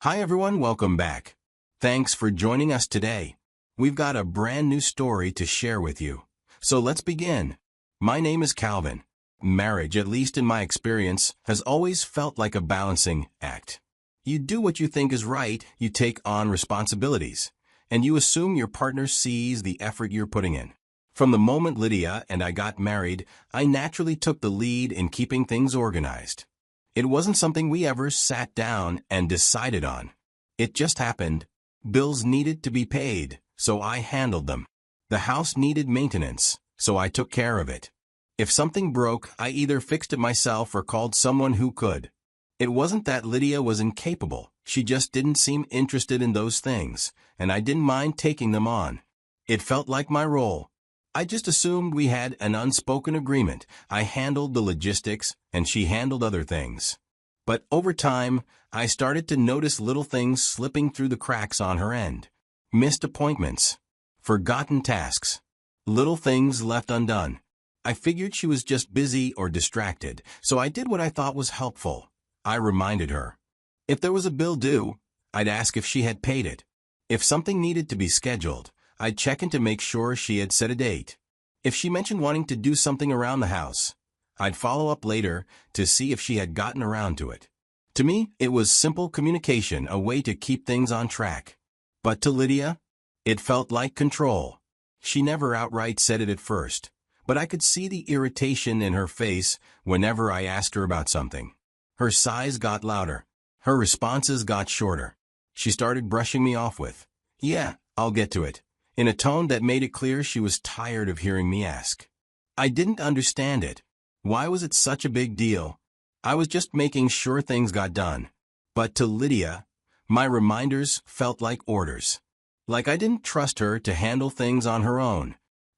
Hi everyone, welcome back. Thanks for joining us today. We've got a brand new story to share with you. So let's begin. My name is Calvin. Marriage, at least in my experience, has always felt like a balancing act. You do what you think is right, you take on responsibilities, and you assume your partner sees the effort you're putting in. From the moment Lydia and I got married, I naturally took the lead in keeping things organized. It wasn't something we ever sat down and decided on. It just happened. Bills needed to be paid, so I handled them. The house needed maintenance, so I took care of it. If something broke, I either fixed it myself or called someone who could. It wasn't that Lydia was incapable, she just didn't seem interested in those things, and I didn't mind taking them on. It felt like my role. I just assumed we had an unspoken agreement. I handled the logistics, and she handled other things. But over time, I started to notice little things slipping through the cracks on her end. Missed appointments. Forgotten tasks. Little things left undone. I figured she was just busy or distracted, so I did what I thought was helpful. I reminded her. If there was a bill due, I'd ask if she had paid it. If something needed to be scheduled, I'd check in to make sure she had set a date. If she mentioned wanting to do something around the house, I'd follow up later to see if she had gotten around to it. To me, it was simple communication, a way to keep things on track. But to Lydia, it felt like control. She never outright said it at first, but I could see the irritation in her face whenever I asked her about something. Her sighs got louder. Her responses got shorter. She started brushing me off with, "Yeah, I'll get to it," in a tone that made it clear she was tired of hearing me ask. I didn't understand it. Why was it such a big deal? I was just making sure things got done. But to Lydia, my reminders felt like orders. Like I didn't trust her to handle things on her own.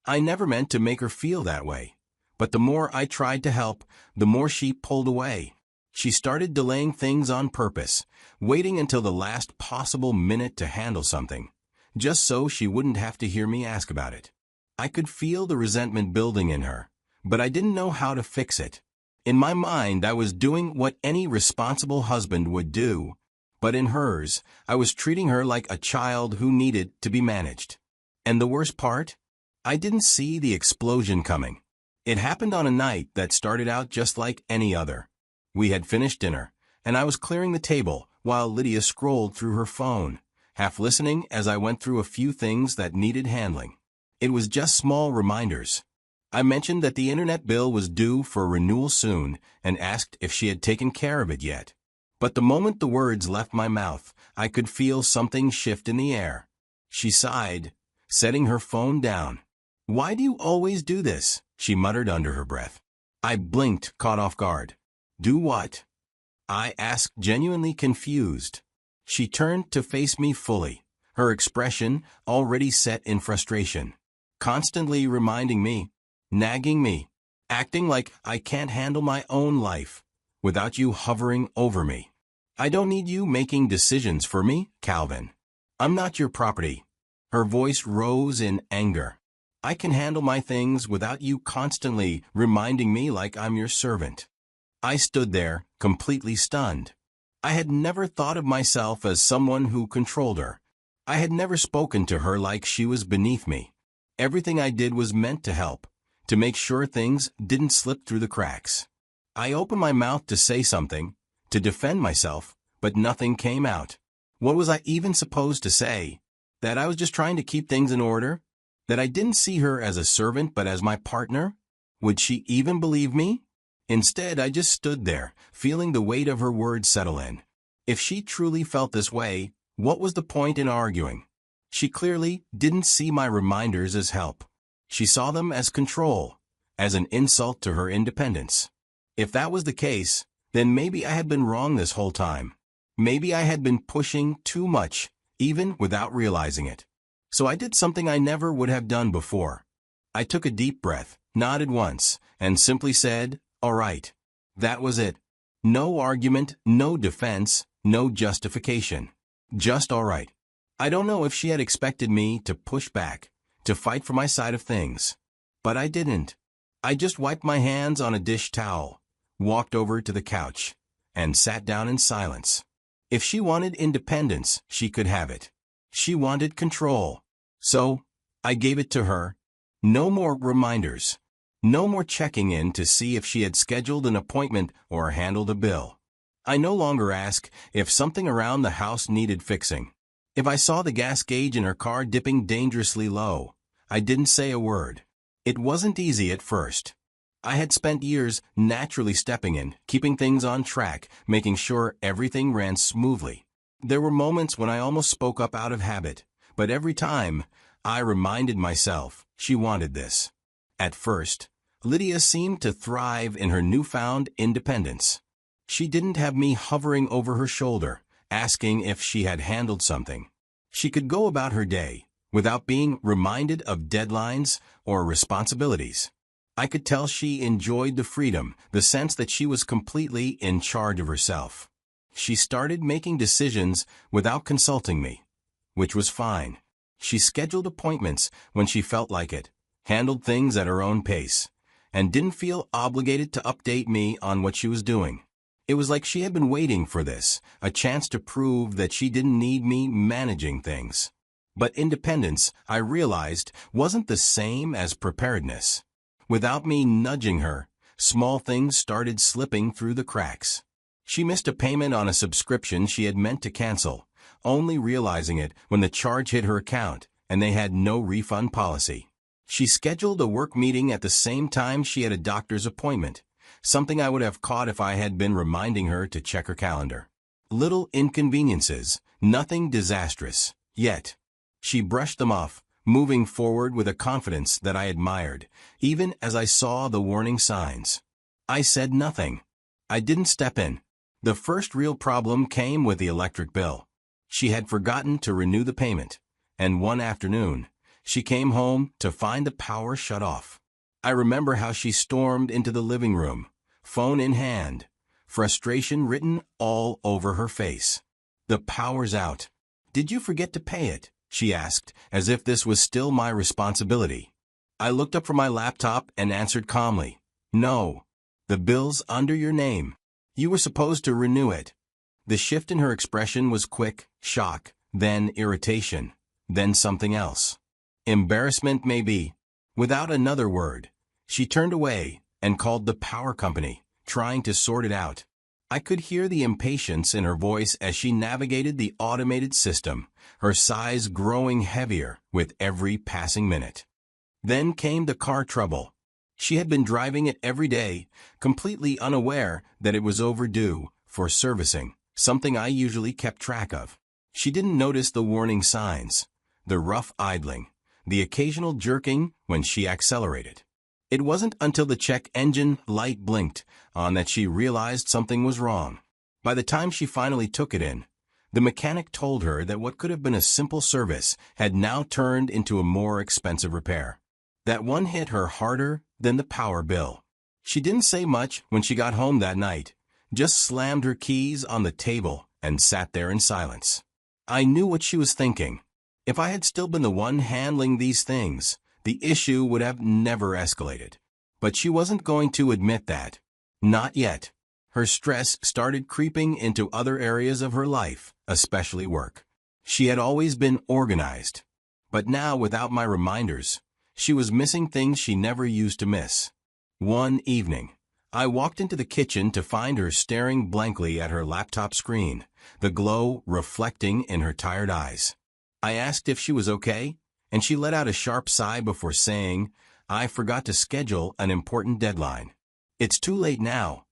I never meant to make her feel that way. But the more I tried to help, the more she pulled away. She started delaying things on purpose, waiting until the last possible minute to handle something, just so she wouldn't have to hear me ask about it. I could feel the resentment building in her, but I didn't know how to fix it. In my mind, I was doing what any responsible husband would do, but in hers, I was treating her like a child who needed to be managed. And the worst part? I didn't see the explosion coming. It happened on a night that started out just like any other. We had finished dinner, and I was clearing the table while Lydia scrolled through her phone, half listening as I went through a few things that needed handling. It was just small reminders. I mentioned that the internet bill was due for renewal soon and asked if she had taken care of it yet. But the moment the words left my mouth, I could feel something shift in the air. She sighed, setting her phone down. "Why do you always do this?" she muttered under her breath. I blinked, caught off guard. "Do what?" I asked, genuinely confused. She turned to face me fully, her expression already set in frustration, constantly reminding me, nagging me, acting like I can't handle my own life without you hovering over me. "I don't need you making decisions for me, Calvin. I'm not your property." Her voice rose in anger. "I can handle my things without you constantly reminding me like I'm your servant." I stood there, completely stunned. I had never thought of myself as someone who controlled her. I had never spoken to her like she was beneath me. Everything I did was meant to help, to make sure things didn't slip through the cracks. I opened my mouth to say something, to defend myself, but nothing came out. What was I even supposed to say? That I was just trying to keep things in order? That I didn't see her as a servant but as my partner? Would she even believe me? Instead, I just stood there, feeling the weight of her words settle in. If she truly felt this way, what was the point in arguing? She clearly didn't see my reminders as help. She saw them as control, as an insult to her independence. If that was the case, then maybe I had been wrong this whole time. Maybe I had been pushing too much, even without realizing it. So I did something I never would have done before. I took a deep breath, nodded once, and simply said, "All right." That was it. No argument, no defense, no justification. Just all right. I don't know if she had expected me to push back, to fight for my side of things. But I didn't. I just wiped my hands on a dish towel, walked over to the couch, and sat down in silence. If she wanted independence, she could have it. She wanted control. So, I gave it to her. No more reminders. No more checking in to see if she had scheduled an appointment or handled a bill. I no longer ask if something around the house needed fixing. If I saw the gas gauge in her car dipping dangerously low, I didn't say a word. It wasn't easy at first. I had spent years naturally stepping in, keeping things on track, making sure everything ran smoothly. There were moments when I almost spoke up out of habit, but every time, I reminded myself she wanted this. At first, Lydia seemed to thrive in her newfound independence. She didn't have me hovering over her shoulder, asking if she had handled something. She could go about her day without being reminded of deadlines or responsibilities. I could tell she enjoyed the freedom, the sense that she was completely in charge of herself. She started making decisions without consulting me, which was fine. She scheduled appointments when she felt like it, handled things at her own pace, and didn't feel obligated to update me on what she was doing. It was like she had been waiting for this, a chance to prove that she didn't need me managing things. But independence, I realized, wasn't the same as preparedness. Without me nudging her, small things started slipping through the cracks. She missed a payment on a subscription she had meant to cancel, only realizing it when the charge hit her account and they had no refund policy. She scheduled a work meeting at the same time she had a doctor's appointment, something I would have caught if I had been reminding her to check her calendar. Little inconveniences, nothing disastrous, yet. She brushed them off, moving forward with a confidence that I admired, even as I saw the warning signs. I said nothing. I didn't step in. The first real problem came with the electric bill. She had forgotten to renew the payment, and one afternoon, she came home to find the power shut off. I remember how she stormed into the living room, phone in hand, frustration written all over her face. "The power's out. Did you forget to pay it?" she asked, as if this was still my responsibility. I looked up from my laptop and answered calmly, "No. The bill's under your name. You were supposed to renew it." The shift in her expression was quick, shock, then irritation, then something else. Embarrassment, maybe. Without another word, she turned away and called the power company, trying to sort it out. I could hear the impatience in her voice as she navigated the automated system, her sighs growing heavier with every passing minute. Then came the car trouble. She had been driving it every day, completely unaware that it was overdue for servicing, something I usually kept track of. She didn't notice the warning signs, the rough idling, the occasional jerking when she accelerated. It wasn't until the check engine light blinked on that she realized something was wrong. By the time she finally took it in, the mechanic told her that what could have been a simple service had now turned into a more expensive repair. That one hit her harder than the power bill. She didn't say much when she got home that night, just slammed her keys on the table and sat there in silence. I knew what she was thinking. If I had still been the one handling these things, the issue would have never escalated. But she wasn't going to admit that. Not yet. Her stress started creeping into other areas of her life, especially work. She had always been organized. But now, without my reminders, she was missing things she never used to miss. One evening, I walked into the kitchen to find her staring blankly at her laptop screen, the glow reflecting in her tired eyes. I asked if she was okay, and she let out a sharp sigh before saying, "I forgot to schedule an important deadline. It's too late now."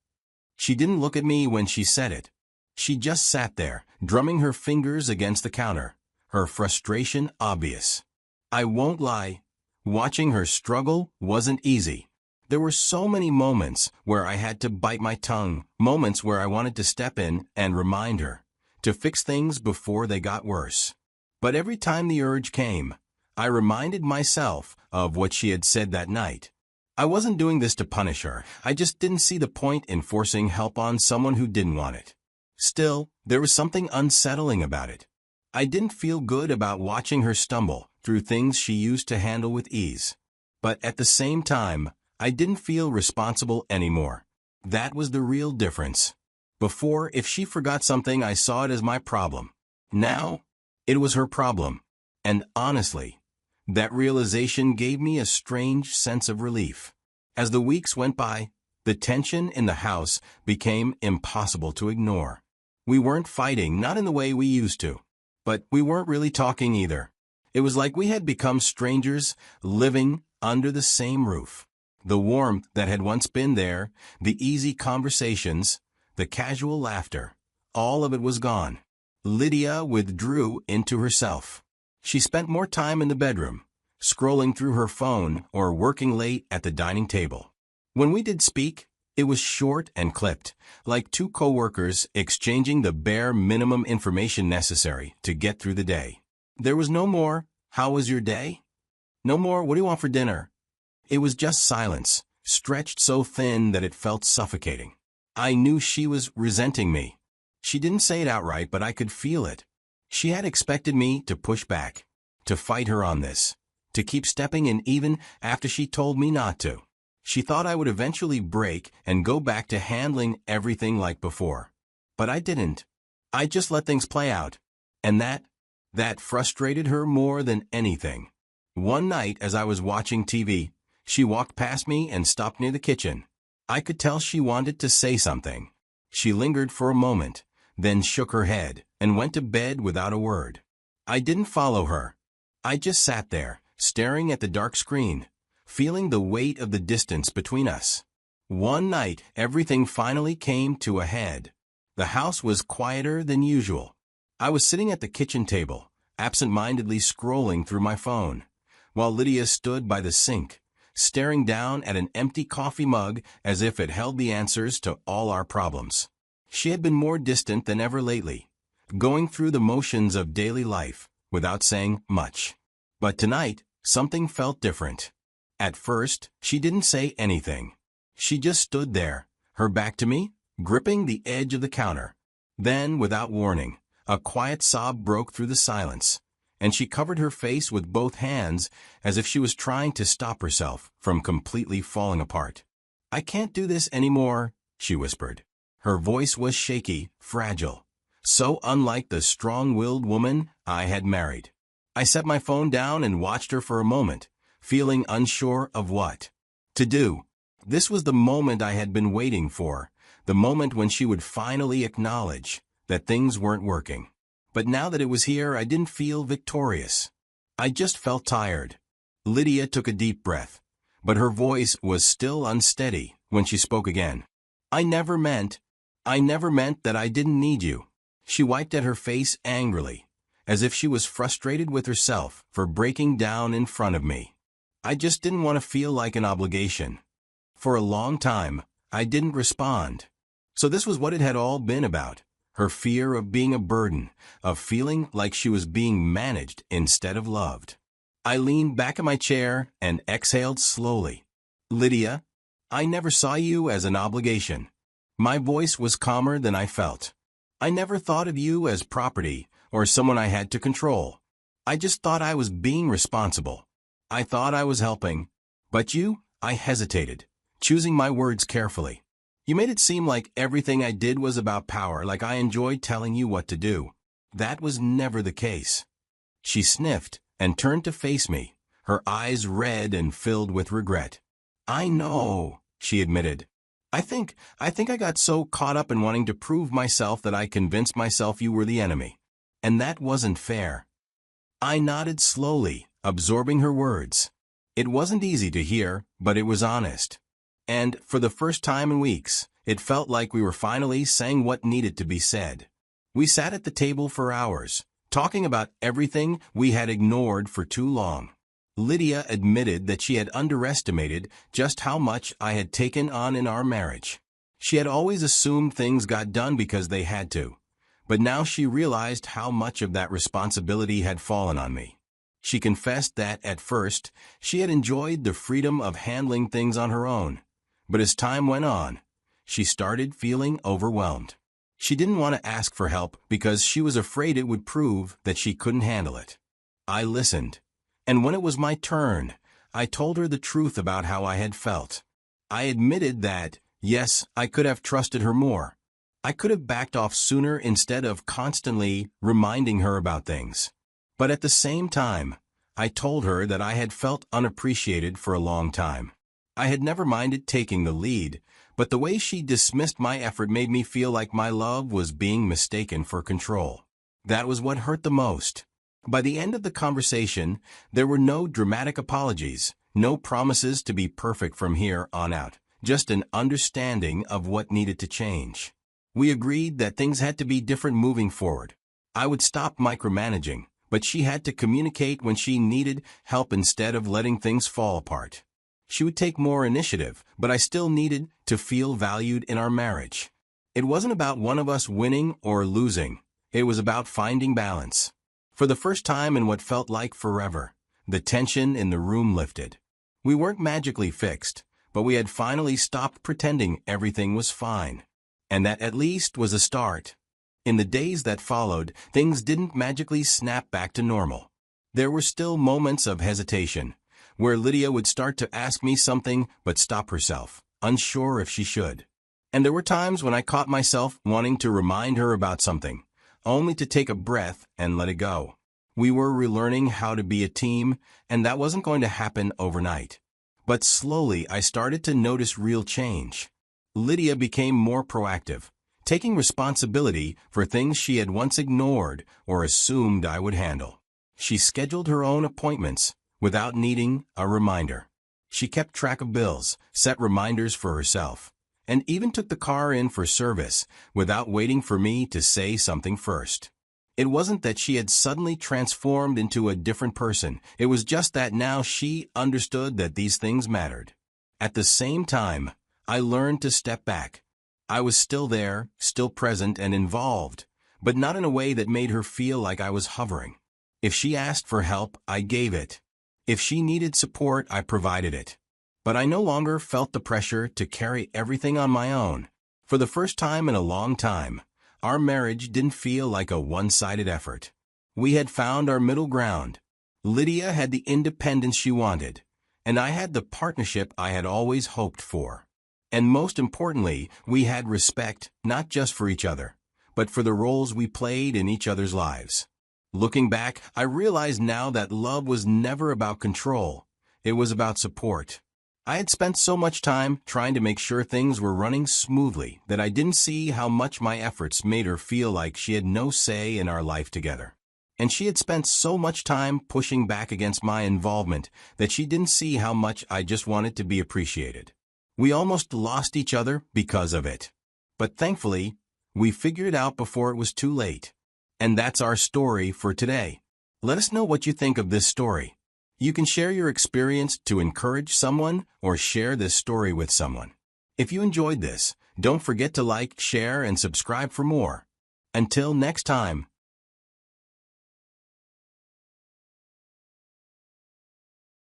She didn't look at me when she said it. She just sat there, drumming her fingers against the counter, her frustration obvious. I won't lie, watching her struggle wasn't easy. There were so many moments where I had to bite my tongue, moments where I wanted to step in and remind her, to fix things before they got worse. But every time the urge came, I reminded myself of what she had said that night. I wasn't doing this to punish her. I just didn't see the point in forcing help on someone who didn't want it. Still, there was something unsettling about it. I didn't feel good about watching her stumble through things she used to handle with ease. But at the same time, I didn't feel responsible anymore. That was the real difference. Before, if she forgot something, I saw it as my problem. Now, it was her problem. And honestly, that realization gave me a strange sense of relief. As the weeks went by, the tension in the house became impossible to ignore. We weren't fighting, not in the way we used to. But we weren't really talking either. It was like we had become strangers, living under the same roof. The warmth that had once been there, the easy conversations, the casual laughter, all of it was gone. Lydia withdrew into herself. She spent more time in the bedroom, scrolling through her phone or working late at the dining table. When we did speak, it was short and clipped, like two coworkers exchanging the bare minimum information necessary to get through the day. There was no more, "How was your day?" No more, "What do you want for dinner?" It was just silence, stretched so thin that it felt suffocating. I knew she was resenting me. She didn't say it outright, but I could feel it. She had expected me to push back, to fight her on this, to keep stepping in even after she told me not to. She thought I would eventually break and go back to handling everything like before. But I didn't. I just let things play out. And that frustrated her more than anything. One night, as I was watching TV, she walked past me and stopped near the kitchen. I could tell she wanted to say something. She lingered for a moment, then shook her head and went to bed without a word. I didn't follow her. I just sat there, staring at the dark screen, feeling the weight of the distance between us. One night, everything finally came to a head. The house was quieter than usual. I was sitting at the kitchen table, absent-mindedly scrolling through my phone, while Lydia stood by the sink, staring down at an empty coffee mug as if it held the answers to all our problems. She had been more distant than ever lately, going through the motions of daily life without saying much. But tonight, something felt different. At first, she didn't say anything. She just stood there, her back to me, gripping the edge of the counter. Then, without warning, a quiet sob broke through the silence, and she covered her face with both hands as if she was trying to stop herself from completely falling apart. "I can't do this anymore," she whispered. Her voice was shaky, fragile, so unlike the strong-willed woman I had married. I set my phone down and watched her for a moment, feeling unsure of what to do. This was the moment I had been waiting for, the moment when she would finally acknowledge that things weren't working. But now that it was here, I didn't feel victorious. I just felt tired. Lydia took a deep breath, but her voice was still unsteady when she spoke again. I never meant that I didn't need you." She wiped at her face angrily, as if she was frustrated with herself for breaking down in front of me. "I just didn't want to feel like an obligation." For a long time, I didn't respond. So this was what it had all been about. Her fear of being a burden, of feeling like she was being managed instead of loved. I leaned back in my chair and exhaled slowly. "Lydia, I never saw you as an obligation." My voice was calmer than I felt. "I never thought of you as property or someone I had to control. I just thought I was being responsible. I thought I was helping. But you," I hesitated, choosing my words carefully. "You made it seem like everything I did was about power, like I enjoyed telling you what to do. That was never the case." She sniffed and turned to face me, her eyes red and filled with regret. "I know," she admitted. I think I got so caught up in wanting to prove myself that I convinced myself you were the enemy. And that wasn't fair." I nodded slowly, absorbing her words. It wasn't easy to hear, but it was honest. And for the first time in weeks, it felt like we were finally saying what needed to be said. We sat at the table for hours, talking about everything we had ignored for too long. Lydia admitted that she had underestimated just how much I had taken on in our marriage. She had always assumed things got done because they had to, but now she realized how much of that responsibility had fallen on me. She confessed that, at first, she had enjoyed the freedom of handling things on her own, but as time went on, she started feeling overwhelmed. She didn't want to ask for help because she was afraid it would prove that she couldn't handle it. I listened, and when it was my turn, I told her the truth about how I had felt. I admitted that, yes, I could have trusted her more. I could have backed off sooner instead of constantly reminding her about things. But at the same time, I told her that I had felt unappreciated for a long time. I had never minded taking the lead, but the way she dismissed my effort made me feel like my love was being mistaken for control. That was what hurt the most. By the end of the conversation, there were no dramatic apologies, no promises to be perfect from here on out, just an understanding of what needed to change. We agreed that things had to be different moving forward. I would stop micromanaging, but she had to communicate when she needed help instead of letting things fall apart. She would take more initiative, but I still needed to feel valued in our marriage. It wasn't about one of us winning or losing. It was about finding balance. For the first time in what felt like forever, the tension in the room lifted. We weren't magically fixed, but we had finally stopped pretending everything was fine. And that at least was a start. In the days that followed, things didn't magically snap back to normal. There were still moments of hesitation, where Lydia would start to ask me something but stop herself, unsure if she should. And there were times when I caught myself wanting to remind her about something, only to take a breath and let it go. We were relearning how to be a team, and that wasn't going to happen overnight. But slowly I started to notice real change. Lydia became more proactive, taking responsibility for things she had once ignored or assumed I would handle. She scheduled her own appointments without needing a reminder. She kept track of bills, set reminders for herself, and even took the car in for service without waiting for me to say something first. It wasn't that she had suddenly transformed into a different person. It was just that now she understood that these things mattered. At the same time, I learned to step back. I was still there, still present and involved, but not in a way that made her feel like I was hovering. If she asked for help, I gave it. If she needed support, I provided it. But I no longer felt the pressure to carry everything on my own. For the first time in a long time, our marriage didn't feel like a one-sided effort. We had found our middle ground. Lydia had the independence she wanted, and I had the partnership I had always hoped for. And most importantly, we had respect, not just for each other, but for the roles we played in each other's lives. Looking back, I realize now that love was never about control. It was about support. I had spent so much time trying to make sure things were running smoothly that I didn't see how much my efforts made her feel like she had no say in our life together. And she had spent so much time pushing back against my involvement that she didn't see how much I just wanted to be appreciated. We almost lost each other because of it. But thankfully, we figured it out before it was too late. And that's our story for today. Let us know what you think of this story. You can share your experience to encourage someone or share this story with someone. If you enjoyed this, don't forget to like, share, and subscribe for more. Until next time.